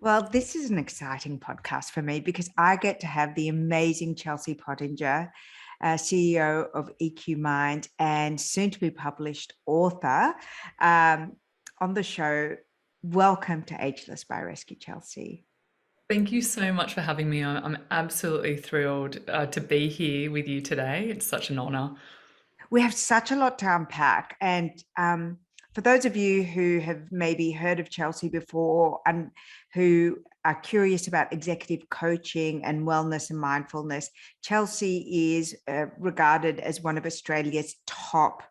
Well, this is an exciting podcast for me because I get to have the amazing Chelsea Pottenger, CEO of EQ Mind and soon to be published author, um, on the show. Welcome to Ageless by Rescu, Chelsea. Thank you so much for having me. I'm absolutely thrilled to be here with you today. It's such an honor. We have such a lot to unpack. And for those of you who have maybe heard of Chelsea before and who are curious about executive coaching and wellness and mindfulness, Chelsea is regarded as one of Australia's top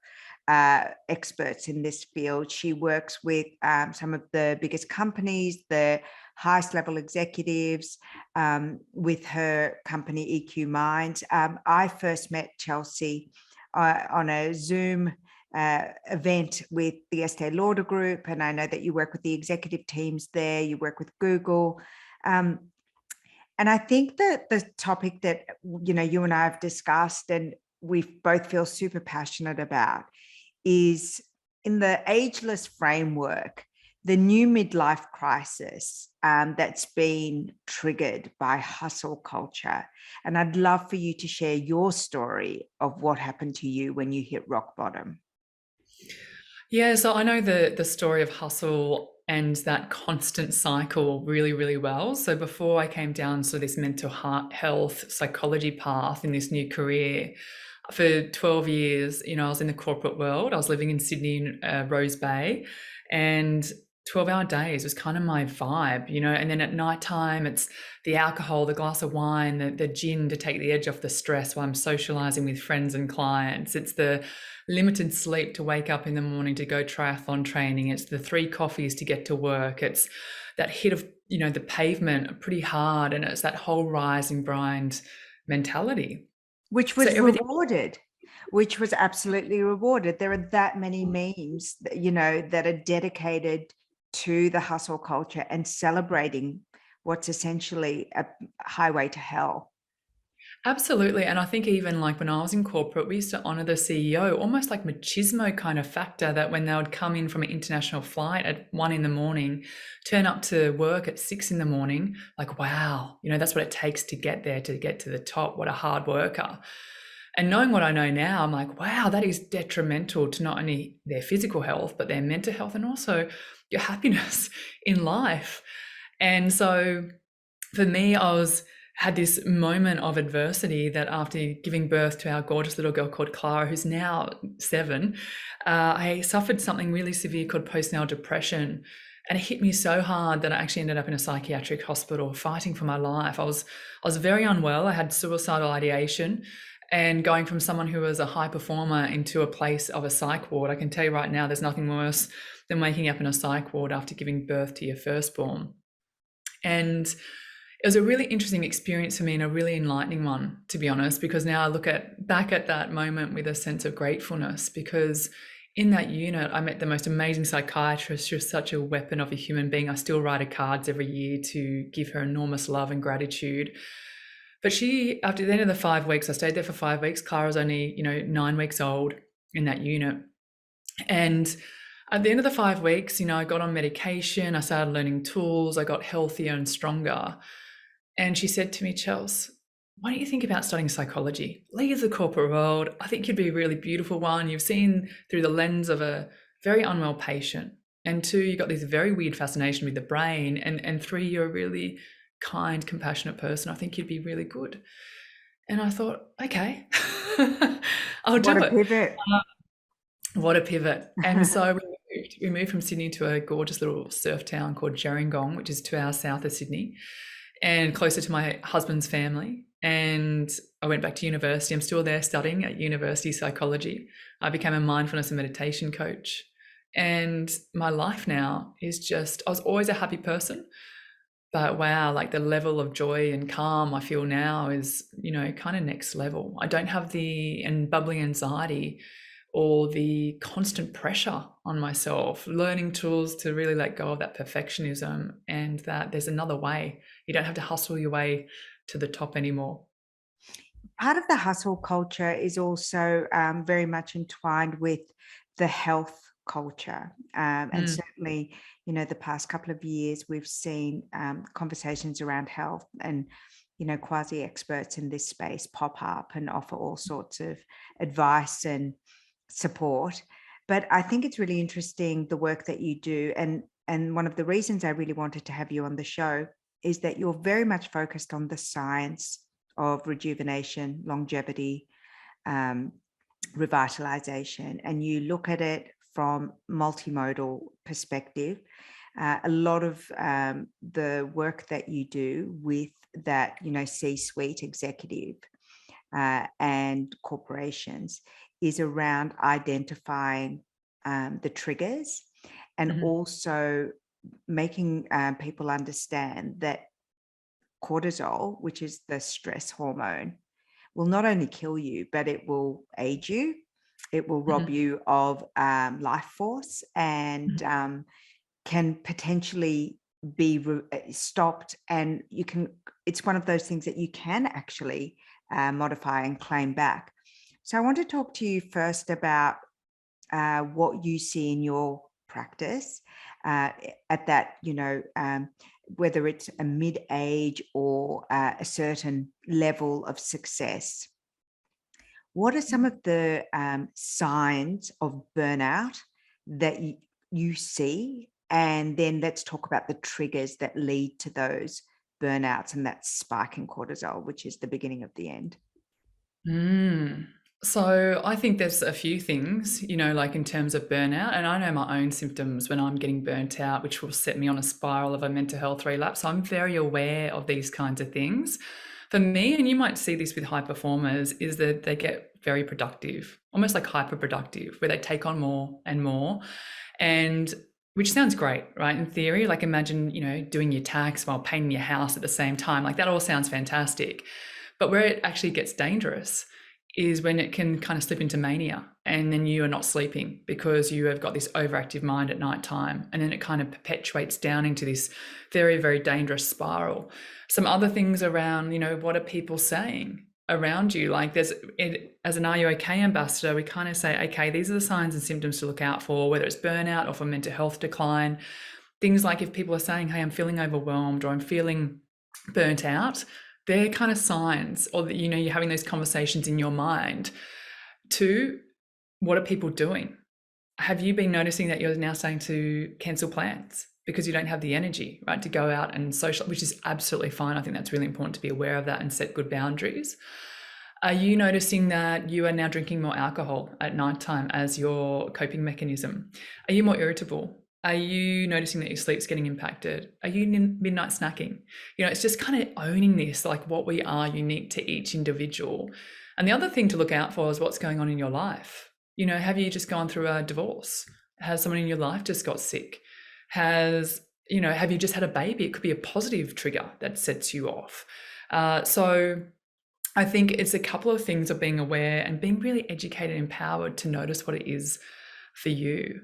experts in this field. She works with some of the biggest companies, the highest level executives, with her company EQ Minds. I first met Chelsea on a Zoom event with the Estee Lauder Group, and I know that you work with the executive teams there, you work with Google. And I think that the topic that, you and I have discussed and we both feel super passionate about is, in the ageless framework, the new midlife crisis that's been triggered by hustle culture. And I'd love for you to share your story of what happened to you when you hit rock bottom. Yeah, so I know the story of hustle and that constant cycle really, really well. So before I came down to this mental health psychology path in this new career, for 12 years, I was in the corporate world. I was living in Sydney, Rose Bay, and 12-hour days was kind of my vibe, and then at nighttime, it's the alcohol, the glass of wine, the gin to take the edge off the stress while I'm socializing with friends and clients. It's the limited sleep to wake up in the morning to go triathlon training. It's the 3 coffees to get to work. It's that hit of, the pavement pretty hard, and it's that whole rise and grind mentality. Which was rewarded, which was absolutely rewarded. There are that many memes, that are dedicated to the hustle culture and celebrating what's essentially a highway to hell. Absolutely. And I think even like when I was in corporate, we used to honor the CEO, almost like machismo kind of factor, that when they would come in from an international flight at 1 a.m, turn up to work at 6 a.m, like, wow, that's what it takes to get there, to get to the top. What a hard worker. And knowing what I know now, I'm like, wow, that is detrimental to not only their physical health, but their mental health and also your happiness in life. And so for me, had this moment of adversity that after giving birth to our gorgeous little girl called Clara, who's now 7, I suffered something really severe called post-natal depression. And it hit me so hard that I actually ended up in a psychiatric hospital fighting for my life. I was very unwell. I had suicidal ideation. And going from someone who was a high performer into a place of a psych ward, I can tell you right now, there's nothing worse than waking up in a psych ward after giving birth to your firstborn. And it was a really interesting experience for me and a really enlightening one, to be honest, because now I look back at that moment with a sense of gratefulness, because in that unit, I met the most amazing psychiatrist. She was such a weapon of a human being. I still write her cards every year to give her enormous love and gratitude. But she, after the end of the 5 weeks, I stayed there for 5 weeks. Clara was only, 9 weeks old in that unit. And at the end of the 5 weeks, I got on medication. I started learning tools. I got healthier and stronger. And she said to me, Chels, why don't you think about studying psychology? Leave the corporate world. I think you'd be a really beautiful one. You've seen through the lens of a very unwell patient. And 2, you've got this very weird fascination with the brain. And 3, you're a really kind, compassionate person. I think you'd be really good. And I thought, okay, I'll do it. What a pivot. What a pivot. And so we moved from Sydney to a gorgeous little surf town called Gerringong, which is 2 hours south of Sydney and closer to my husband's family. And I went back to university. I'm still there studying at university psychology. I became a mindfulness and meditation coach. And my life now is just, I was always a happy person. But wow, like the level of joy and calm I feel now is, kind of next level. I don't have the bubbling anxiety or the constant pressure on myself, learning tools to really let go of that perfectionism and that there's another way. You don't have to hustle your way to the top anymore. Part of the hustle culture is also very much entwined with the health culture. And certainly, the past couple of years, we've seen conversations around health and, quasi experts in this space pop up and offer all sorts of advice and support. But I think it's really interesting the work that you do. And one of the reasons I really wanted to have you on the show is that you're very much focused on the science of rejuvenation, longevity, revitalization, and you look at it from multimodal perspective. A lot of the work that you do with that, C-suite executive and corporations is around identifying the triggers and also making people understand that cortisol, which is the stress hormone, will not only kill you, but it will age you. It will rob you of life force and can potentially be stopped. And it's one of those things that you can actually modify and claim back. So I want to talk to you first about what you see in your practice at that, whether it's a mid-age or a certain level of success. What are some of the signs of burnout that you see? And then let's talk about the triggers that lead to those burnouts and that spike in cortisol, which is the beginning of the end. So I think there's a few things, like in terms of burnout, and I know my own symptoms when I'm getting burnt out, which will set me on a spiral of a mental health relapse. So I'm very aware of these kinds of things. For me, and you might see this with high performers, is that they get very productive, almost like hyper productive, where they take on more and more, and which sounds great, right? In theory, like imagine, doing your tax while painting your house at the same time. Like that all sounds fantastic. But where it actually gets dangerous is when it can kind of slip into mania and then you are not sleeping because you have got this overactive mind at night time, and then it kind of perpetuates down into this very, very dangerous spiral. Some other things around, what are people saying around you? Like as an Are You OK ambassador, we kind of say, okay, these are the signs and symptoms to look out for, whether it's burnout or for mental health decline. Things like if people are saying, hey, I'm feeling overwhelmed or I'm feeling burnt out, they're kind of signs, or that, you're having those conversations in your mind. Two, what are people doing? Have you been noticing that you're now starting to cancel plans because you don't have the energy, right, to go out and social, which is absolutely fine. I think that's really important to be aware of that and set good boundaries. Are you noticing that you are now drinking more alcohol at nighttime as your coping mechanism? Are you more irritable? Are you noticing that your sleep's getting impacted? Are you midnight snacking? It's just kind of owning this, like what we are unique to each individual. And the other thing to look out for is what's going on in your life. Have you just gone through a divorce? Has someone in your life just got sick? Have you just had a baby? It could be a positive trigger that sets you off. So I think it's a couple of things of being aware and being really educated and empowered to notice what it is for you.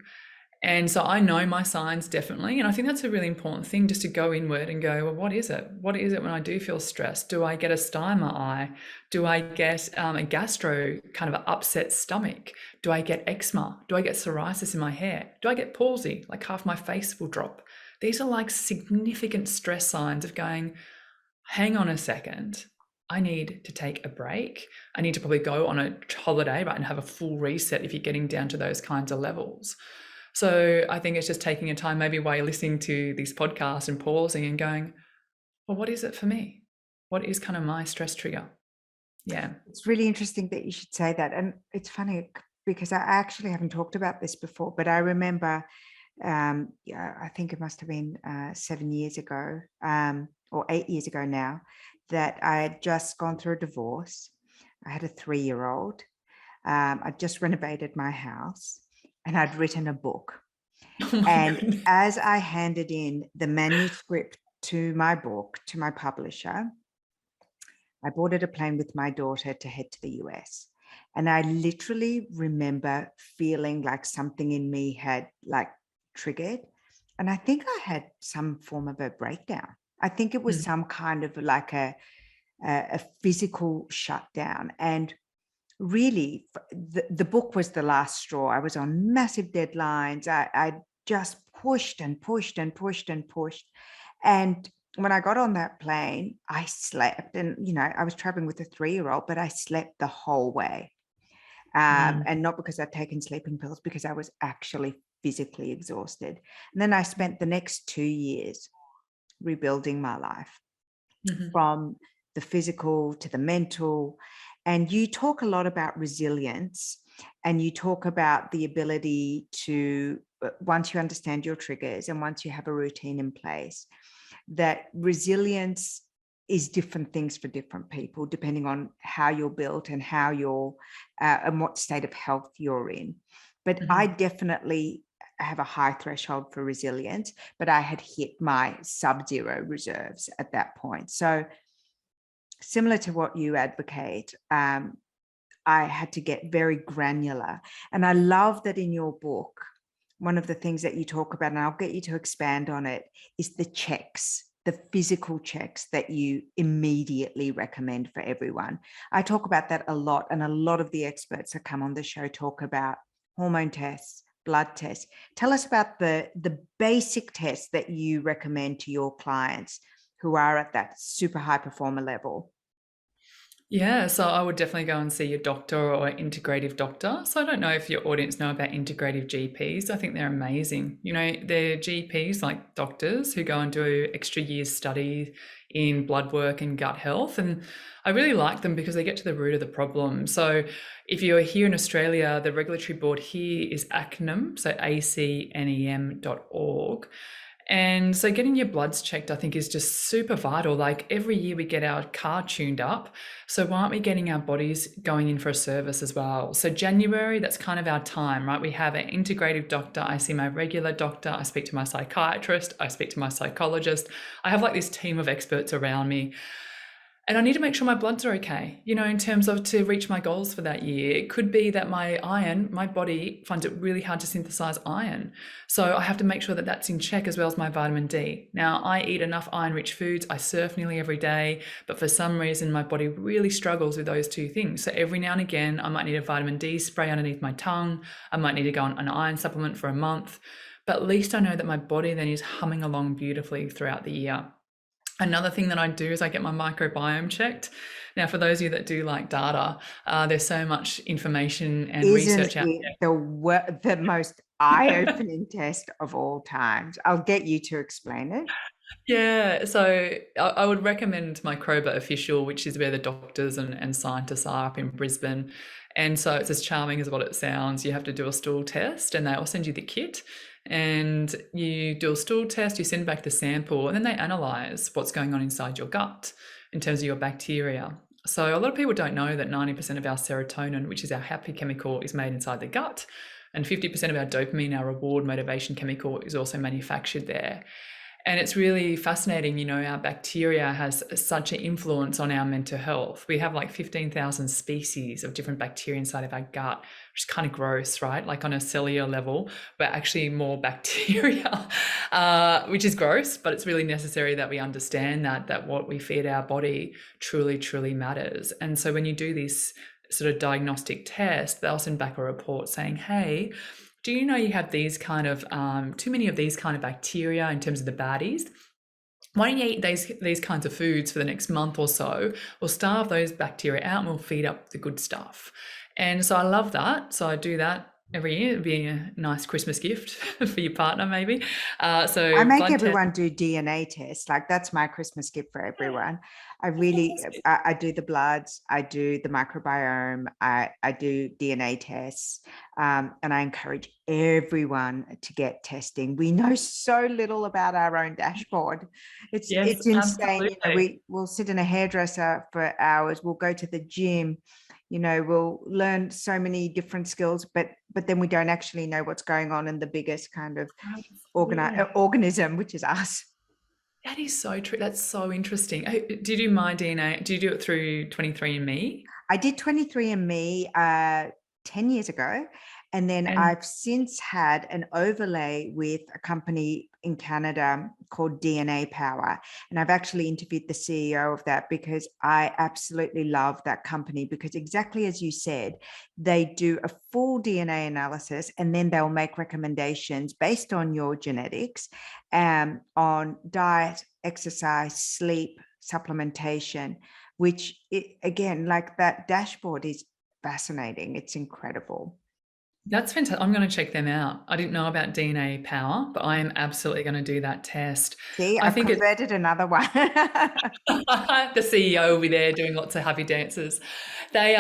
And so I know my signs definitely. And I think that's a really important thing, just to go inward and go, well, what is it? What is it when I do feel stressed? Do I get a sty in my eye? Do I get a gastro kind of upset stomach? Do I get eczema? Do I get psoriasis in my hair? Do I get palsy? Like half my face will drop. These are like significant stress signs of going, hang on a second. I need to take a break. I need to probably go on a holiday, right, and have a full reset if you're getting down to those kinds of levels. So I think it's just taking a time, maybe while you're listening to these podcasts, and pausing and going, well, what is it for me? What is kind of my stress trigger? Yeah. It's really interesting that you should say that. And it's funny because I actually haven't talked about this before, but I remember, I think it must have been 7 years ago or 8 years ago now, that I had just gone through a divorce. I had a 3-year-old. I'd just renovated my house. And I'd written a book. Oh and goodness. As I handed in the manuscript to my book, to my publisher, I boarded a plane with my daughter to head to the US. And I literally remember feeling like something in me had like triggered. And I think I had some form of a breakdown. I think it was some kind of like a physical shutdown. And really, the book was the last straw. I was on massive deadlines. I just pushed and pushed and pushed and pushed. And when I got on that plane, I slept. And, I was traveling with a 3-year-old, but I slept the whole way. And not because I'd taken sleeping pills, because I was actually physically exhausted. And then I spent the next 2 years rebuilding my life from the physical to the mental. And you talk a lot about resilience, and you talk about the ability to, once you understand your triggers and once you have a routine in place, that resilience is different things for different people, depending on how you're built and how you're and what state of health you're in. But I definitely have a high threshold for resilience, but I had hit my sub-zero reserves at that point. So similar to what you advocate, I had to get very granular. And I love that in your book, one of the things that you talk about, and I'll get you to expand on it, is the checks, the physical checks that you immediately recommend for everyone. I talk about that a lot, and a lot of the experts that come on the show talk about hormone tests, blood tests. Tell us about the basic tests that you recommend to your clients who are at that super high performer level. Yeah, so I would definitely go and see your doctor or integrative doctor. So I don't know if your audience know about integrative GPs. I think they're amazing. They're GPs like doctors who go and do extra years study in blood work and gut health. And I really like them because they get to the root of the problem. So if you're here in Australia, the regulatory board here is ACNEM, so acnem.org. And so getting your bloods checked, I think, is just super vital. Like every year we get our car tuned up. So why aren't we getting our bodies going in for a service as well? So January, that's kind of our time, right? We have an integrative doctor. I see my regular doctor. I speak to my psychiatrist. I speak to my psychologist. I have like this team of experts around me. And I need to make sure my bloods are okay, in terms of to reach my goals for that year. It could be that my body finds it really hard to synthesize iron. So I have to make sure that that's in check, as well as my vitamin D. Now, I eat enough iron-rich foods. I surf nearly every day, but for some reason, my body really struggles with those two things. So every now and again, I might need a vitamin D spray underneath my tongue. I might need to go on an iron supplement for a month. But at least I know that my body then is humming along beautifully throughout the year. Another thing that I do is I get my microbiome checked. Now, for those of you that do like data, there's so much information and research out there. The most eye-opening test of all times. I'll get you to explain it. Yeah, so I would recommend Microba Official, which is where the doctors and scientists are up in Brisbane. And so it's as charming as what it sounds. You have to do a stool test, and they'll send you the kit. And you do a stool test, you send back the sample, and then they analyze what's going on inside your gut in terms of your bacteria. So a lot of people don't know that 90% of our serotonin, which is our happy chemical, is made inside the gut. And 50% of our dopamine, our reward motivation chemical, is also manufactured there. And it's really fascinating, our bacteria has such an influence on our mental health. We have like 15,000 species of different bacteria inside of our gut, which is kind of gross, right? Like on a cellular level, we're actually more bacteria, which is gross, but it's really necessary that we understand that what we feed our body truly, truly matters. And so when you do this sort of diagnostic test, they'll send back a report saying, hey, do you know you have these kind of too many of these kind of bacteria in terms of the baddies? Why don't you eat these kinds of foods for the next month or so? We'll starve those bacteria out and we'll feed up the good stuff. And so I love that. So I do that every year. It'd be a nice Christmas gift for your partner, maybe. So I make everyone do DNA tests. Like that's my Christmas gift for everyone. I do the bloods, I do the microbiome, I do DNA tests, and I encourage everyone to get testing. We know so little about our own dashboard. It's insane. We'll sit in a hairdresser for hours. We'll go to the gym. We'll learn so many different skills, but then we don't actually know what's going on in the biggest kind of organism, which is us. That is so true. That's so interesting. Did you do my DNA? Did you do it through 23andMe? I did 23andMe 10 years ago, And then And I've since had an overlay with a company in Canada called DNA Power. And I've actually interviewed the CEO of that because I absolutely love that company, because exactly as you said, they do a full DNA analysis and then they'll make recommendations based on your genetics, on diet, exercise, sleep, supplementation, which again, like that dashboard is fascinating. It's incredible. that's fantastic. I'm going to check them out. I didn't know about DNA Power, but I am absolutely going to do that test. See, I I've think it's converted another one. the CEO will be there doing lots of happy dances. They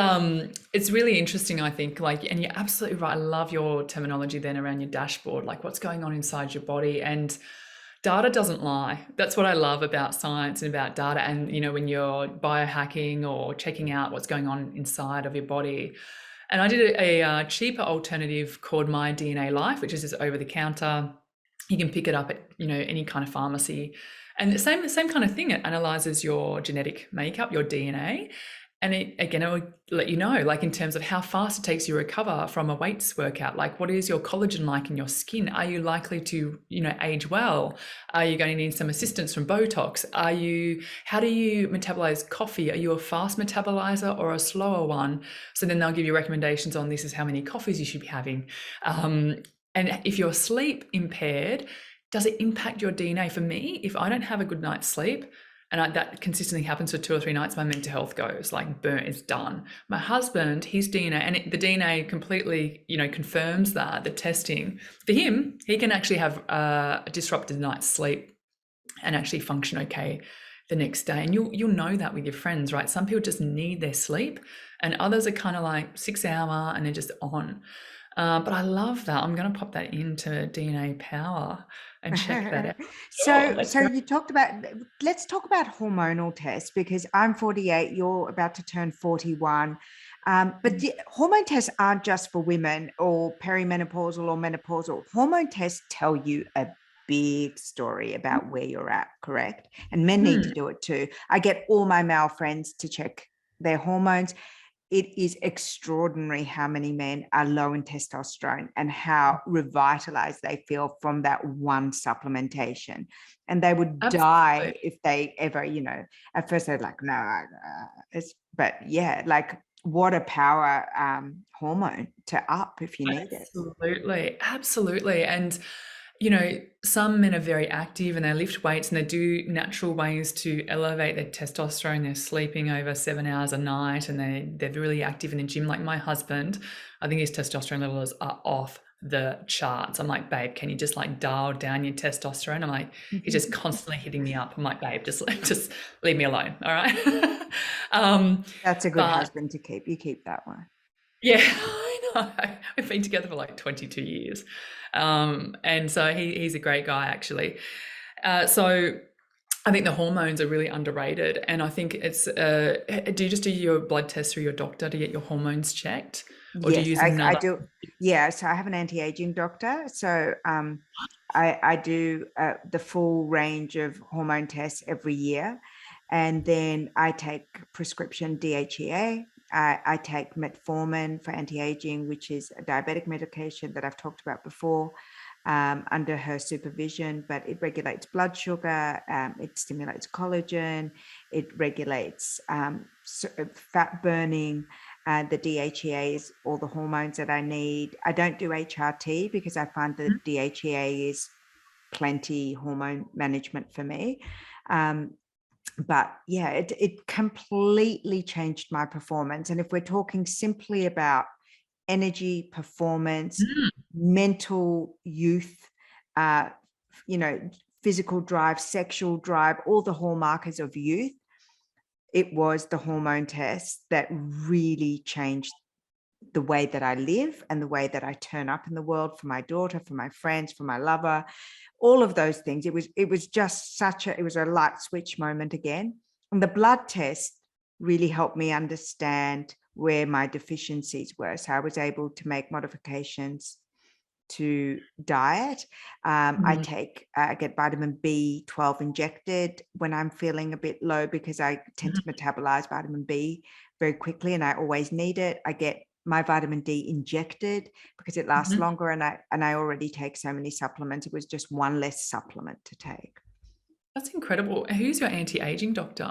it's really interesting, I think, like, and you're absolutely right. I love your terminology then around your dashboard, like what's going on inside your body. And data doesn't lie. That's what I love about science and about data. And, when you're biohacking or checking out what's going on inside of your body. And I did a cheaper alternative called My DNA Life, which is just over the counter. You can pick it up at, any kind of pharmacy. And the same kind of thing. It analyzes your genetic makeup, your DNA. And it will let you know, like in terms of how fast it takes you to recover from a weights workout. Like, what is your collagen like in your skin? Are you likely to, age well? Are you going to need some assistance from Botox? How do you metabolize coffee? Are you a fast metabolizer or a slower one? So then they'll give you recommendations on this is how many coffees you should be having. And if you're sleep impaired, does it impact your DNA? For me, if I don't have a good night's sleep, and that consistently happens for 2 or 3 nights, my mental health goes like burnt, it's done. My husband, his DNA, and the DNA completely, confirms that, the testing. For him, he can actually have a disrupted night's sleep and actually function okay the next day. And you'll know that with your friends, right? Some people just need their sleep and others are kind of like 6 hour and they're just on. But I love that. I'm going to pop that into DNA Power and check that out. Oh, So, that's so great. you talked about, let's talk about hormonal tests, because I'm 48, you're about to turn 41. But the hormone tests aren't just for women or perimenopausal or menopausal. Hormone tests tell you a big story about where you're at, correct? And men need to do it too. I get all my male friends to check their hormones. It is extraordinary how many men are low in testosterone and how revitalized they feel from that one supplementation. And they would die Absolutely. if they ever, at first they're like, no, but yeah, like what a power hormone to up if you need it. Absolutely. Absolutely. And, some men are very active and they lift weights and they do natural ways to elevate their testosterone. They're sleeping over 7 hours a night and they're really active in the gym. Like my husband, I think his testosterone levels are off the charts. I'm like, babe, can you just like dial down your testosterone? I'm like, he's just constantly hitting me up. I'm like, babe, just leave me alone. All right. That's a good But husband to keep. You keep that one. yeah, I know. We've been together for like 22 years. And so he's a great guy, actually. So I think the hormones are really underrated. And I think it's, do you just do your blood test through your doctor to get your hormones checked? Or do you Yes, use I another? do. Yeah, so I have an anti-aging doctor. So I do the full range of hormone tests every year. And then I take prescription DHEA. I take metformin for anti-aging, which is a diabetic medication that I've talked about before, under her supervision, but it regulates blood sugar, it stimulates collagen, it regulates fat burning. The DHEA is all the hormones that I need. I don't do HRT because I find that DHEA is plenty hormone management for me. But yeah, it completely changed my performance. And if we're talking simply about energy, performance, mental youth, uh, physical drive, sexual drive, all the hallmarkers of youth, it was the hormone test that really changed the way that I live and the way that I turn up in the world for my daughter, for my friends, for my lover, all of those things. It was just it was a light switch moment again. And the blood test really helped me understand where my deficiencies were. So I was able to make modifications to diet. I get vitamin B12 injected when I'm feeling a bit low because I tend to metabolize vitamin B very quickly and I always need it. I get my vitamin D injected because it lasts Mhm. longer, and I already take so many supplements. It was just one less supplement to take. That's incredible. Who's your anti-aging doctor?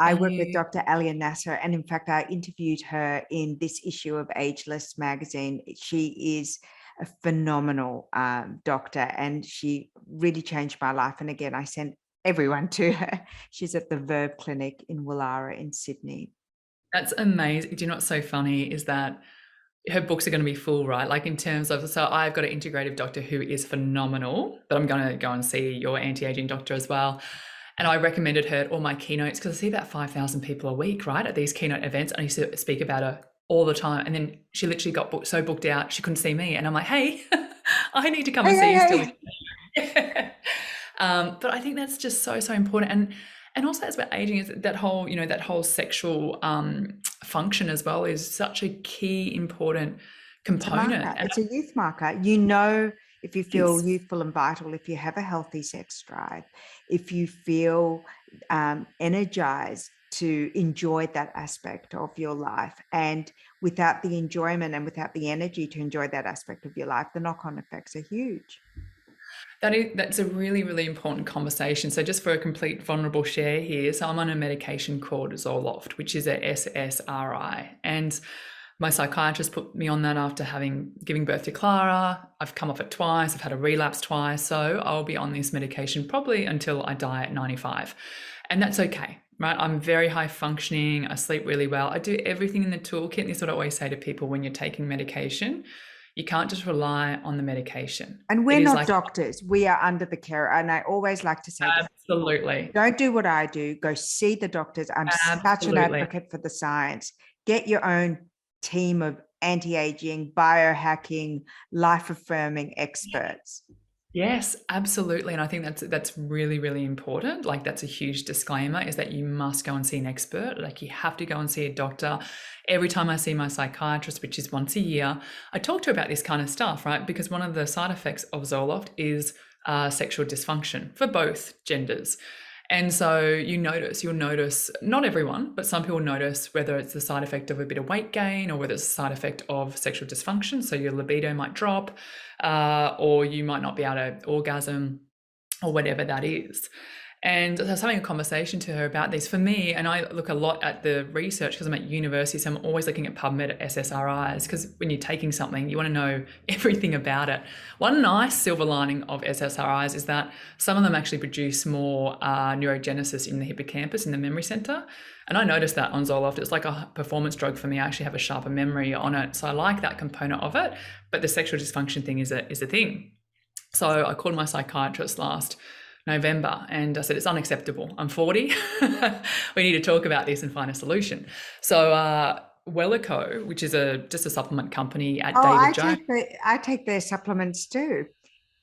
Are I work with you Dr. Alia Nasser, and in fact, I interviewed her in this issue of Ageless magazine. She is a phenomenal doctor, and she really changed my life. And again, I sent everyone to her. She's at the Verb Clinic in Woollahra in Sydney. That's amazing. Do you know what's so funny is that her books are going to be full, right? Like in terms of, so I've got an integrative doctor who is phenomenal, but I'm going to go and see your anti-aging doctor as well. And I recommended her at all my keynotes because I see about 5,000 people a week, right, at these keynote events. And I used to speak about her all the time. And then she literally got so booked out, she couldn't see me. And I'm like, hey, I need to come Hey, and see you still. hey, hey. But I think that's just so, so important. And also as we're aging, is that whole, that whole sexual function as well is such a key important It's a component. marker. And It's a youth marker. You know, if you feel it's youthful and vital, if you have a healthy sex drive, if you feel energized to enjoy that aspect of your life, and without the enjoyment and without the energy to enjoy that aspect of your life, the knock-on effects are huge. that's a really, really important conversation. So just for a complete vulnerable share here, so I'm on a medication called Zoloft, which is a SSRI. And my psychiatrist put me on that after giving birth to Clara. I've come off it twice. I've had a relapse twice. So I'll be on this medication probably until I die at 95. And that's okay, right? I'm very high functioning. I sleep really well. I do everything in the toolkit. And this is what I always say to people when you're taking medication. You can't just rely on the medication. And we're It is not like, doctors. We are under the care. And I always like to say this. absolutely, Don't do what I do. Go see the doctors. I'm such an absolutely. advocate for the science. Get your own team of anti-aging, biohacking, life-affirming experts. Yes, absolutely. And I think that's really, really important. Like that's a huge disclaimer is that you must go and see an expert. Like you have to go and see a doctor. Every time I see my psychiatrist, which is once a year, I talk to her about this kind of stuff, right? Because one of the side effects of Zoloft is sexual dysfunction for both genders. And so you'll notice, not everyone, but some people notice whether it's the side effect of a bit of weight gain or whether it's a side effect of sexual dysfunction. So your libido might drop, or you might not be able to orgasm or whatever that is. And I was having a conversation to her about this. For me, and I look a lot at the research because I'm at university, so I'm always looking at PubMed SSRIs because when you're taking something, you want to know everything about it. One nice silver lining of SSRIs is that some of them actually produce more neurogenesis in the hippocampus, in the memory center. And I noticed that on Zoloft. It's like a performance drug for me. I actually have a sharper memory on it. So I like that component of it. But the sexual dysfunction thing is a thing. So I called my psychiatrist last November and I said, it's unacceptable. I'm 40. We need to talk about this and find a solution. So Wellico, which is just a supplement company at David Jones. I take their supplements too.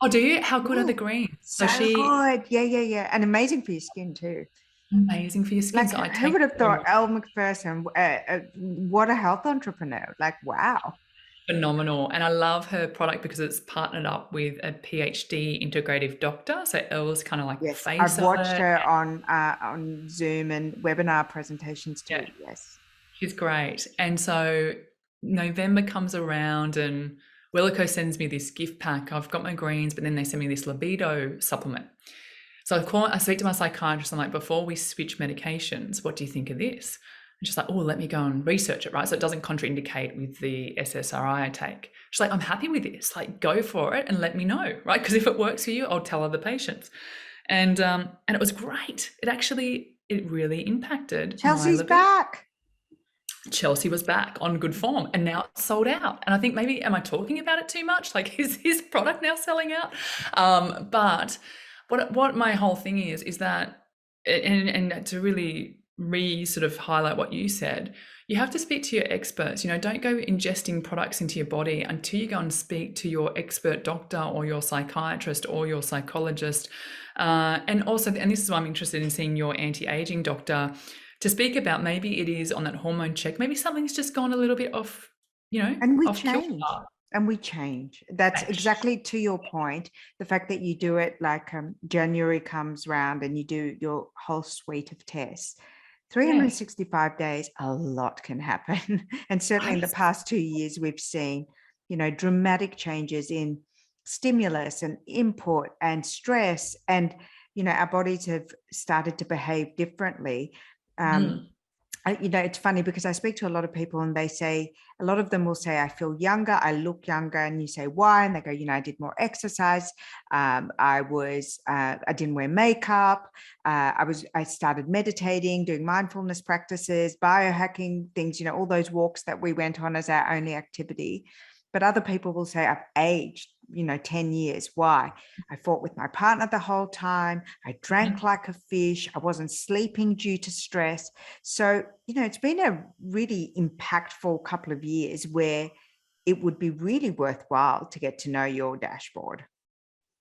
Oh, do you? How good are the Yeah, greens? so good. Yeah. And amazing for your skin too. Amazing for your skin. Like, So I who take would have them. thought Elle Macpherson, what a health entrepreneur. Like, wow. Phenomenal. And I love her product because it's partnered up with a PhD integrative doctor. So Elle's kind of like the Yes, face I've of watched it. her on Zoom and webinar presentations too. Yeah, Yes. she's great. And so November comes around and Willico sends me this gift pack. I've got my greens, but then they send me this libido supplement. So I speak to my psychiatrist. I'm like, before we switch medications, what do you think of this? And she's like, oh, let me go and research it, right? So it doesn't contraindicate with the SSRI I take. She's like, I'm happy with this. Like, go for it and let me know, right? Because if it works for you, I'll tell other patients. And it was great. It really impacted my Chelsea's libido. back. Chelsea was back on good form and now it's sold out. And I think maybe, am I talking about it too much? Like, is his product now selling out? But what my whole thing is that, and to really sort of highlight what you said, you have to speak to your experts. Don't go ingesting products into your body until you go and speak to your expert doctor or your psychiatrist or your psychologist. And also, and this is why I'm interested in seeing your anti-aging doctor, to speak about maybe it is on that hormone check, maybe something's just gone a little bit off, And we off change. kilter. And we change. That's exactly to your point. The fact that you do it like January comes round and you do your whole suite of tests Yes. 365 days, a lot can happen. And certainly I in the past 2 years, we've seen, dramatic changes in stimulus and input and stress. And, our bodies have started to behave differently. mm, It's funny because I speak to a lot of people and they say, a lot of them will say, I feel younger, I look younger. And you say, why? And they go, I did more exercise. I didn't wear makeup. I started meditating, doing mindfulness practices, biohacking things, all those walks that we went on as our only activity. But other people will say, I've aged, 10 years. Why? I fought with my partner the whole time. I drank mm, like a fish. I wasn't sleeping due to stress. So, it's been a really impactful couple of years where it would be really worthwhile to get to know your dashboard.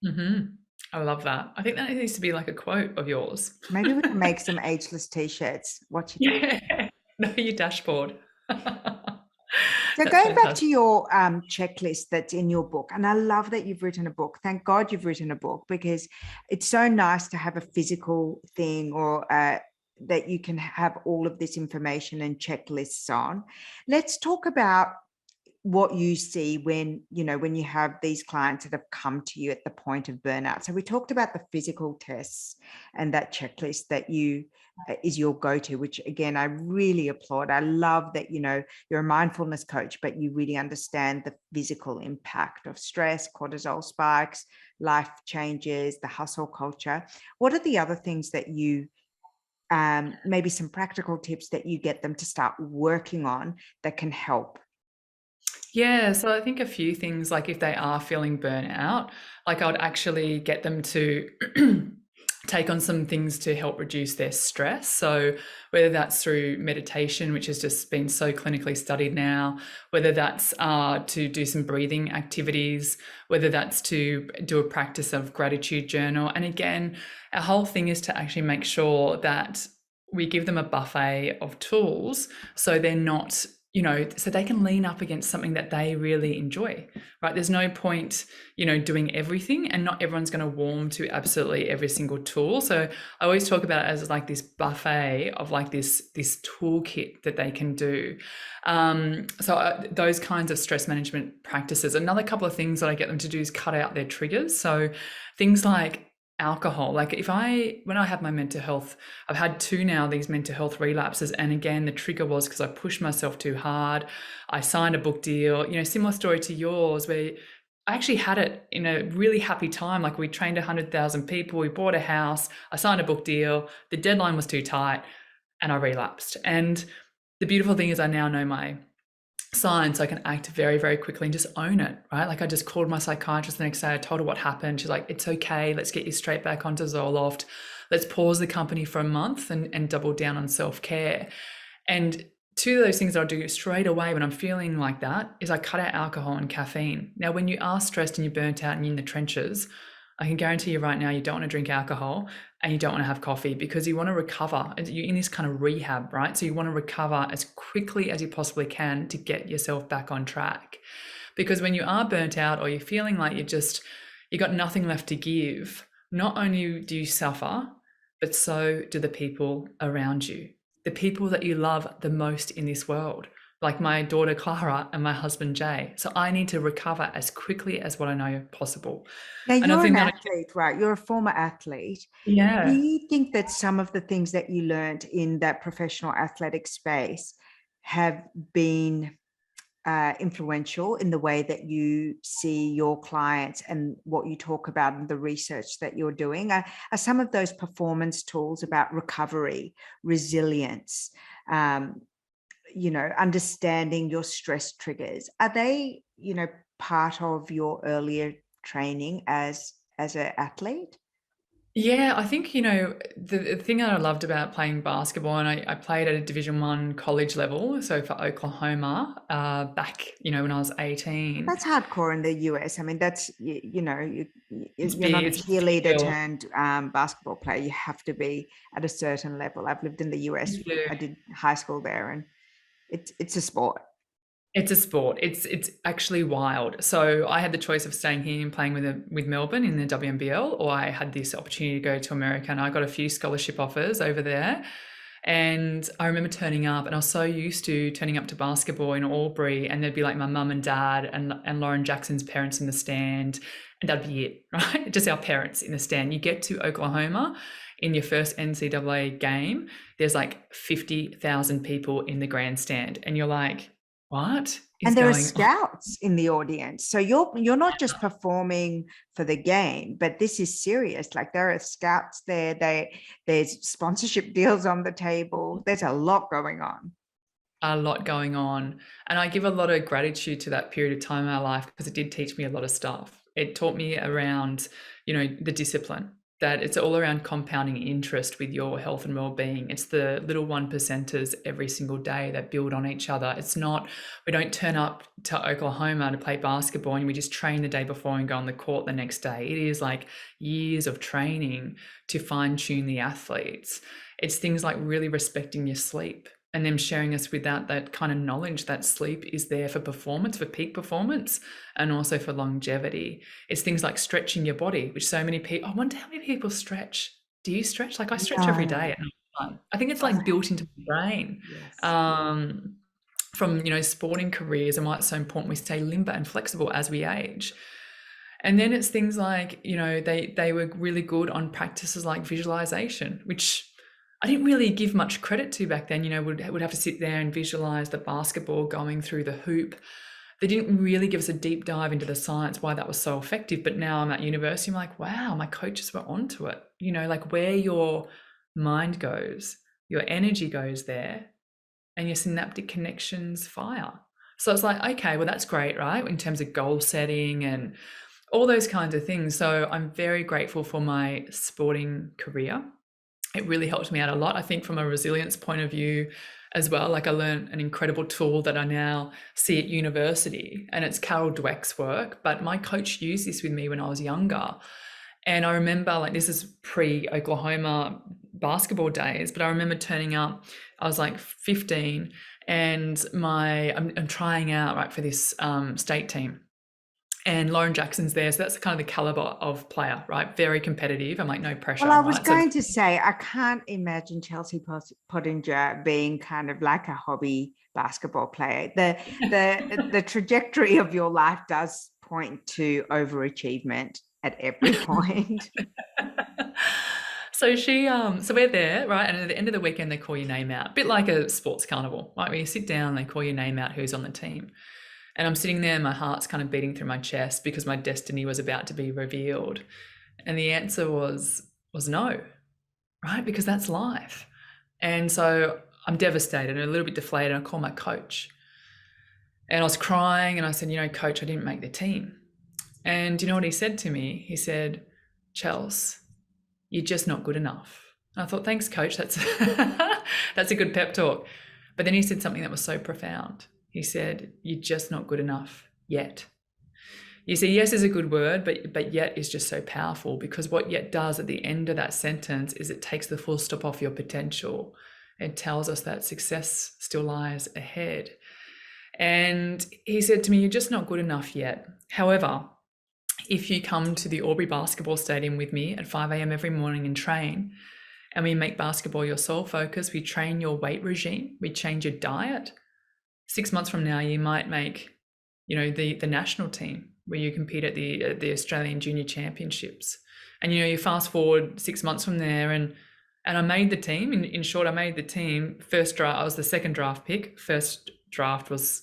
mhm. I love that. I think that needs to be like a quote of yours. Maybe we can make some ageless t-shirts. What do you think? Yeah. Know your dashboard. So That's going back fantastic. to your checklist that's in your book, and I love that you've written a book. Thank God you've written a book, because it's so nice to have a physical thing, or that you can have all of this information and checklists on. Let's talk about what you see when when you have these clients that have come to you at the point of burnout. So we talked about the physical tests and that checklist that you is your go-to, which again I really applaud. I love that you're a mindfulness coach, but you really understand the physical impact of stress, cortisol spikes, life changes, the hustle culture. What are the other things that you maybe some practical tips that you get them to start working on that can help? Yeah, so I think a few things, like if they are feeling burnout, like I would actually get them to take on some things to help reduce their stress. So whether that's through meditation, which has just been so clinically studied now, whether that's to do some breathing activities, whether that's to do a practice of gratitude journal. And again, our whole thing is to actually make sure that we give them a buffet of tools so they're not, so they can lean up against something that they really enjoy, right? There's no point, doing everything, and not everyone's going to warm to absolutely every single tool. So I always talk about it as like this buffet of like this toolkit that they can do. Those kinds of stress management practices. Another couple of things that I get them to do is cut out their triggers. So things like alcohol. Like when I have my mental health, I've had two now, these mental health relapses. And again, the trigger was because I pushed myself too hard. I signed a book deal, similar story to yours, where I actually had it in a really happy time. Like we trained 100,000 people, we bought a house, I signed a book deal, the deadline was too tight, and I relapsed. And the beautiful thing is I now know my signs, so I can act very, very quickly and just own it, right? Like I just called my psychiatrist the next day. I told her what happened. She's like, it's okay. Let's get you straight back onto Zoloft. Let's pause the company for a month and double down on self-care. And two of those things that I'll do straight away when I'm feeling like that is I cut out alcohol and caffeine. Now, when you are stressed and you're burnt out and you're in the trenches, I can guarantee you right now, you don't want to drink alcohol and you don't want to have coffee, because you want to recover. You're in this kind of rehab, right? So you want to recover as quickly as you possibly can to get yourself back on track. Because when you are burnt out or you're feeling like you got nothing left to give, not only do you suffer, but so do the people around you, the people that you love the most in this world, like my daughter Clara and my husband Jay. So I need to recover as quickly as what I know possible. Now, Another you're thing an that athlete, right? You're a former athlete. Do yeah. you think that some of the things that you learned in that professional athletic space have been influential in the way that you see your clients and what you talk about in the research that you're doing? Are some of those performance tools about recovery, resilience, um, understanding your stress triggers, are they, part of your earlier training as an athlete? Yeah, I think, the thing that I loved about playing basketball, and I played at a Division 1 college level, so for Oklahoma, back, when I was 18. That's hardcore in the US. I mean, that's It's you're not big, a it's a big cheerleader deal. turned basketball player. You have to be at a certain level. I've lived in the US. You do. I did high school there, and it's a sport. It's a sport. It's actually wild. So I had the choice of staying here and playing with Melbourne in the WNBL, or I had this opportunity to go to America, and I got a few scholarship offers over there. And I remember turning up, and I was so used to turning up to basketball in Albury, and there'd be like my mum and dad and Lauren Jackson's parents in the stand, and that'd be it, right? Just our parents in the stand. You get to Oklahoma in your first NCAA game, there's like 50,000 people in the grandstand, and you're like, what is And there are going on? scouts in the audience. So you're not just performing for the game, but this is serious. Like there are scouts there. There's sponsorship deals on the table. There's a lot going on. A lot going on. And I give a lot of gratitude to that period of time in my life because it did teach me a lot of stuff. It taught me around, the discipline, that it's all around compounding interest with your health and well-being. It's the little one percenters every single day that build on each other. It's not, we don't turn up to Oklahoma to play basketball and we just train the day before and go on the court the next day. It is like years of training to fine-tune the athletes. It's things like really respecting your sleep and them sharing us with that kind of knowledge that sleep is there for performance, for peak performance, and also for longevity. It's things like stretching your body, which so many people, I wonder how many people stretch. Do you stretch? Like I stretch every day No. at night. I think it's Oh, like built into my brain. yes. From sporting careers and why it's so important we stay limber and flexible as we age. And then it's things like, they were really good on practices like visualization, which I didn't really give much credit to back then. Would have to sit there and visualize the basketball going through the hoop. They didn't really give us a deep dive into the science why that was so effective. But now I'm at university, I'm like, wow, my coaches were onto it. Like where your mind goes, your energy goes there, and your synaptic connections fire. So it's like, okay, well, that's great, right? In terms of goal setting and all those kinds of things. So I'm very grateful for my sporting career. It really helped me out a lot. I think from a resilience point of view as well, like I learned an incredible tool that I now see at university, and it's Carol Dweck's work, but my coach used this with me when I was younger. And I remember, like, this is pre-Oklahoma basketball days, but I remember turning up, I was like 15, and I'm trying out, right, for this state team. And Lauren Jackson's there. So that's kind of the caliber of player, right? Very competitive. I'm like, no pressure, Well, I was right? So going to say, I can't imagine Chelsea Pottinger being kind of like a hobby basketball player. The trajectory of your life does point to overachievement at every point. so we're there, right? And at the end of the weekend, they call your name out, a bit like a sports carnival, right? Where you sit down, they call your name out, who's on the team. And I'm sitting there and my heart's kind of beating through my chest because my destiny was about to be revealed. And the answer was no, right? Because that's life. And so I'm devastated and a little bit deflated. I call my coach and I was crying and I said, coach, I didn't make the team. And you know what he said to me? He said, Chels, you're just not good enough. And I thought, thanks, coach. That's that's a good pep talk. But then he said something that was so profound. He said, you're just not good enough yet. You see, yes is a good word, but yet is just so powerful, because what yet does at the end of that sentence is it takes the full stop off your potential. It tells us that success still lies ahead. And he said to me, you're just not good enough yet. However, if you come to the Albury basketball stadium with me at 5 a.m. every morning and train, and we make basketball your sole focus, we train your weight regime, we change your diet, 6 months from now, you might make, the national team where you compete at the Australian Junior Championships. And, you fast forward 6 months from there and I made the team. In short, I made the team. First draft, I was the second draft pick. First draft was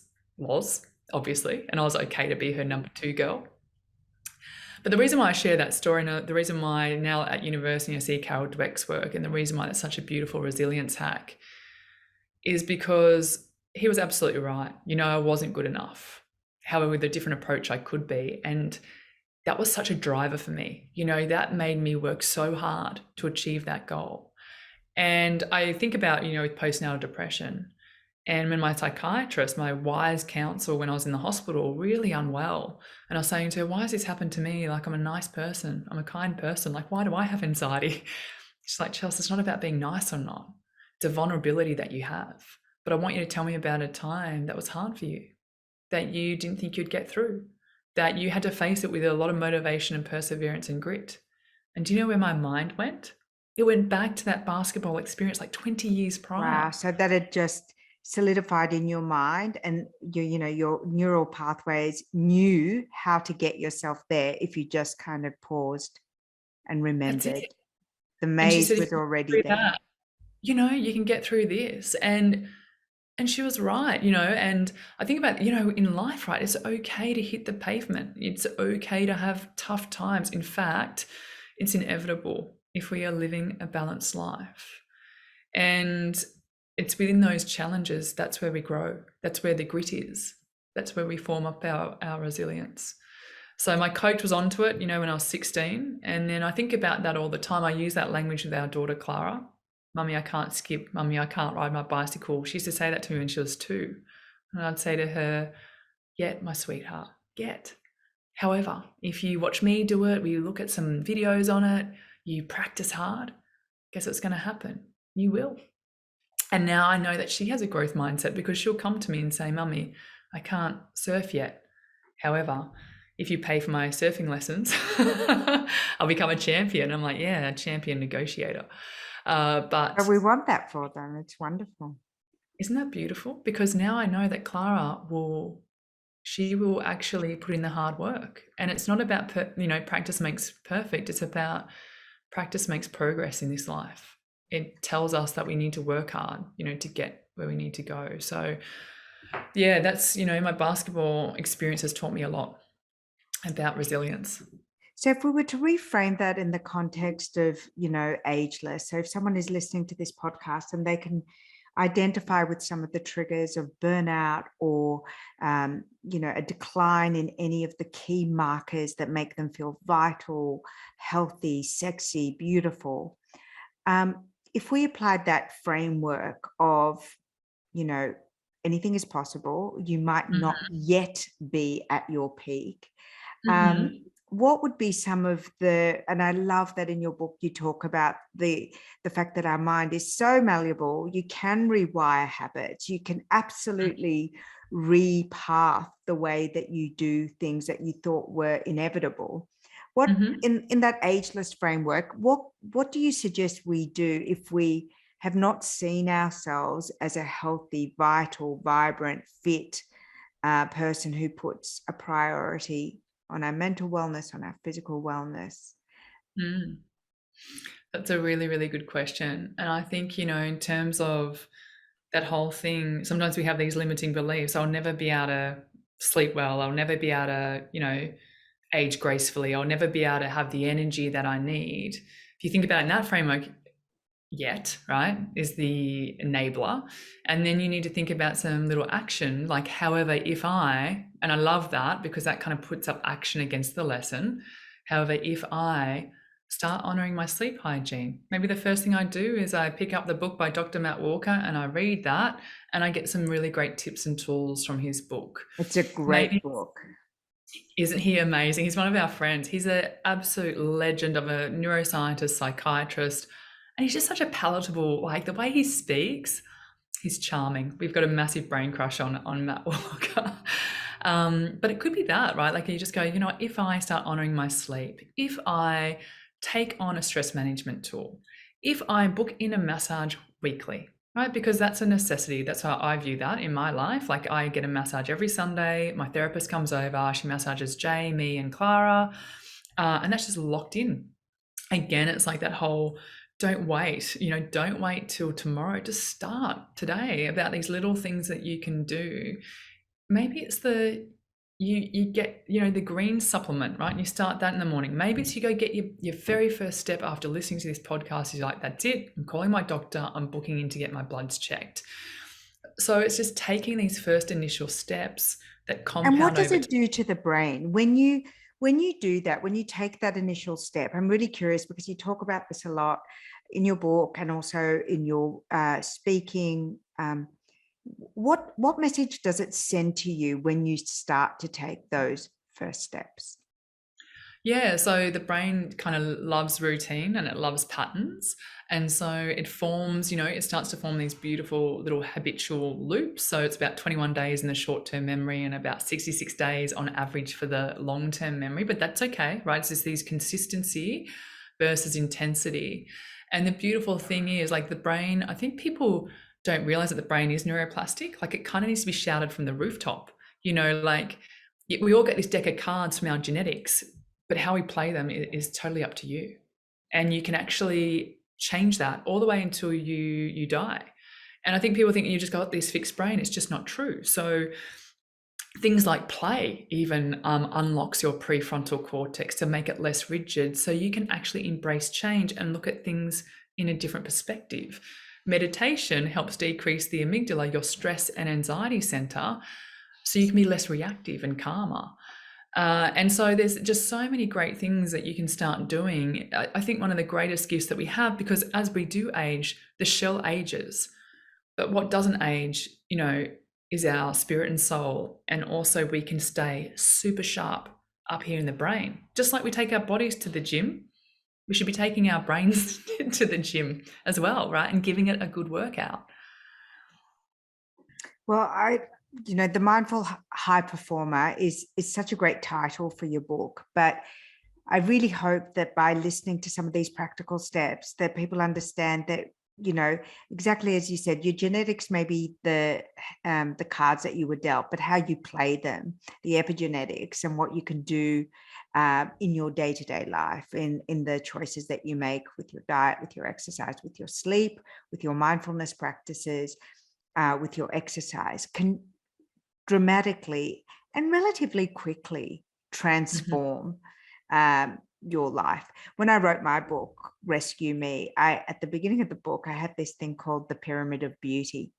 obviously, and I was okay to be her number 2 girl. But the reason why I share that story, and the reason why now at university I see Carol Dweck's work, and the reason why that's such a beautiful resilience hack, is because he was absolutely right. I wasn't good enough. However, with a different approach, I could be. And that was such a driver for me. That made me work so hard to achieve that goal. And I think about, with postnatal depression, and when my psychiatrist, my wise counsel when I was in the hospital, really unwell, and I was saying to her, why has this happened to me? Like, I'm a nice person. I'm a kind person. Like, why do I have anxiety? She's like, Chelsea, it's not about being nice or not. It's a vulnerability that you have. But I want you to tell me about a time that was hard for you, that you didn't think you'd get through, that you had to face it with a lot of motivation and perseverance and grit. And do you know where my mind went? it went back to that basketball experience like 20 years Wow. prior. So that had just solidified in your mind, and your neural pathways knew how to get yourself there if you just kind of paused and That's remembered. it. The And she maze said, if was you already get through there. that, you know, you can get through this. And she was right, you know, and I think about, you know, in life, right, it's okay to hit the pavement. It's okay to have tough times. In fact, it's inevitable if we are living a balanced life. And it's within those challenges, that's where we grow. That's where the grit is. That's where we form up our resilience. So my coach was onto it, you know, when I was 16. And then I think about that all the time. I use that language with our daughter, Clara. Mummy, I can't skip. Mummy, I can't ride my bicycle. She used to say that to me when she was 2. And I'd say to her, "Yet, my sweetheart, get." However, if you watch me do it, we look at some videos on it, you practice hard, guess what's going to happen? You will. And now I know that she has a growth mindset because she'll come to me and say, "Mummy, I can't surf yet. However, if you pay for my surfing lessons, I'll become a champion." I'm like, "Yeah, a champion negotiator." But But we want that for them. It's wonderful. isn't that beautiful? Because now I know that Clara she will actually put in the hard work. And it's not about, you know, practice makes perfect. It's about practice makes progress in this life. It tells us that we need to work hard, you know, to get where we need to go. So, yeah, that's, you know, my basketball experience has taught me a lot about resilience. So if we were to reframe that in the context of, ageless, so if someone is listening to this podcast and they can identify with some of the triggers of burnout or, a decline in any of the key markers that make them feel vital, healthy, sexy, beautiful. If we applied that framework of, you know, anything is possible, you might not yet be at your peak. Mm-hmm. What would be some of and I love that in your book you talk about the fact that our mind is so malleable, you can rewire habits, you can absolutely repath the way that you do things that you thought were inevitable. What Mm-hmm. in that ageless framework, what do you suggest we do if we have not seen ourselves as a healthy, vital, vibrant, fit person who puts a priority on our mental wellness, on our physical wellness? Mm. That's a really, really good question. And I think, you know, in terms of that whole thing, sometimes we have these limiting beliefs. I'll never be able to sleep well. I'll never be able to, you know, age gracefully. I'll never be able to have the energy that I need. If you think about it in that framework, yet, right, is the enabler. And then you need to think about some little action, like, however, if and I love that because that kind of puts up action against the lesson. However, if I start honoring my sleep hygiene, maybe the first thing I do is I pick up the book by Dr. Matt Walker and I read that and I get some really great tips and tools from his book. It's a great Maybe, book. isn't he amazing? He's one of our friends. He's an absolute legend of a neuroscientist, psychiatrist, and he's just such a palatable, like the way he speaks, he's charming. We've got a massive brain crush on Matt Walker. But it could be that, right? Like you just go, you know, if I start honoring my sleep, if I take on a stress management tool, if I book in a massage weekly, right? Because that's a necessity. That's how I view that in my life. Like I get a massage every Sunday. My therapist comes over. She massages Jay, me, and Clara. And that's just locked in. Again, it's like that whole don't wait, you know, don't wait till tomorrow. Just start today about these little things that you can do. Maybe it's you get, you know, the green supplement, right? And you start that in the morning. Maybe it's you go get your very first step after listening to this podcast. You're like, that's it. I'm calling my doctor. I'm booking in to get my bloods checked. So it's just taking these first initial steps that And what compound does over it time. do to the brain when you do that, when you take that initial step? I'm really curious because you talk about this a lot in your book and also in your speaking. What message does it send to you when you start to take those first steps? Yeah, so the brain kind of loves routine and it loves patterns. And so it forms, you know, it starts to form these beautiful little habitual loops. So it's about 21 days in the short term memory and about 66 days on average for the long term memory. But that's okay, right? It's just these consistency versus intensity. And the beautiful thing is, like, the brain, I think people don't realize that the brain is neuroplastic. Like, it kind of needs to be shouted from the rooftop, like we all get this deck of cards from our genetics, but how we play them is totally up to you. And you can actually change that all the way until you die. And I think people think you just got this fixed brain. It's just not true. So things like play even unlocks your prefrontal cortex to make it less rigid, so you can actually embrace change and look at things in a different perspective. Meditation helps decrease the amygdala, your stress and anxiety center, so you can be less reactive and calmer. And so there's just so many great things that you can start doing. I think one of the greatest gifts that we have, because as we do age, the shell ages, but what doesn't age, is our spirit and soul. And also we can stay super sharp up here in the brain. Just like we take our bodies to the gym, we should be taking our brains to the gym as well, right? And giving it a good workout. Well, the Mindful High Performer is such a great title for your book, but I really hope that by listening to some of these practical steps that people understand that, exactly as you said, your genetics may be the cards that you were dealt, but how you play them, the epigenetics, and what you can do in your day-to-day life, in the choices that you make with your diet, with your exercise, with your sleep, with your mindfulness practices, with your exercise, can dramatically and relatively quickly transform your life. When I wrote my book, Rescue Me, at the beginning of the book, I had this thing called the Pyramid of Beauty.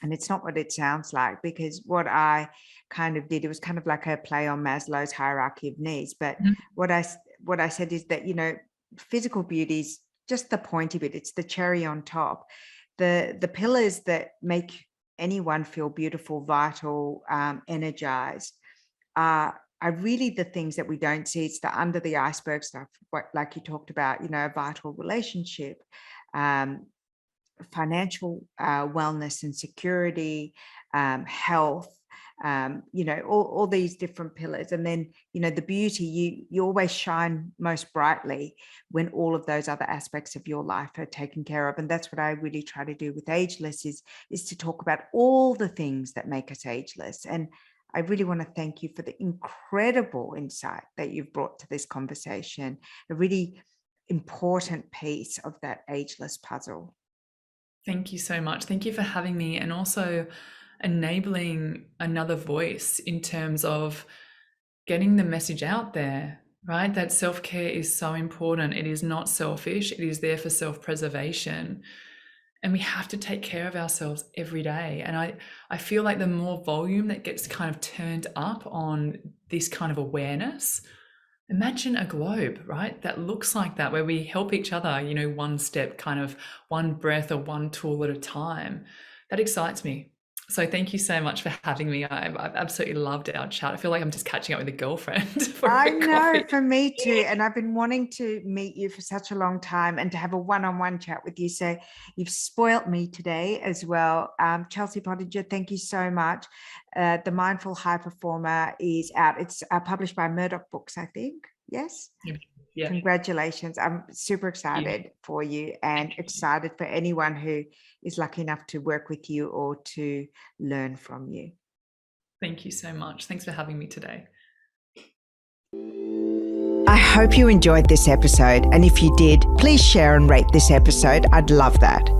And it's not what it sounds like, because what I kind of did, it was kind of like a play on Maslow's hierarchy of needs. But what I said is that, physical beauty is just the pointy bit. It's the cherry on top. The pillars that make anyone feel beautiful, vital, energized are really the things that we don't see. It's the under the iceberg stuff, like you talked about, a vital relationship, financial wellness and security, health, all these different pillars. And then, the beauty, you always shine most brightly when all of those other aspects of your life are taken care of. And that's what I really try to do with Ageless, is to talk about all the things that make us ageless. And I really want to thank you for the incredible insight that you've brought to this conversation, a really important piece of that ageless puzzle. Thank you so much. Thank you for having me, and also enabling another voice in terms of getting the message out there, right? That self-care is so important. It is not selfish. It is there for self-preservation. And we have to take care of ourselves every day. And I feel like the more volume that gets kind of turned up on this kind of awareness, imagine a globe, right, that looks like that, where we help each other, one step, kind of one breath or one tool at a time. That excites me. So thank you so much for having me. I've absolutely loved our chat. I feel like I'm just catching up with a girlfriend for I a know, coffee. for me too. And I've been wanting to meet you for such a long time and to have a one-on-one chat with you. So you've spoilt me today as well. Chelsea Pottenger, thank you so much. The Mindful High Performer is out. It's published by Murdoch Books, I think. Yes? Yeah. Congratulations. I'm super excited for you, and excited for anyone who is lucky enough to work with you or to learn from you. Thank you so much. Thanks for having me today. I hope you enjoyed this episode. And if you did, please share and rate this episode. I'd love that.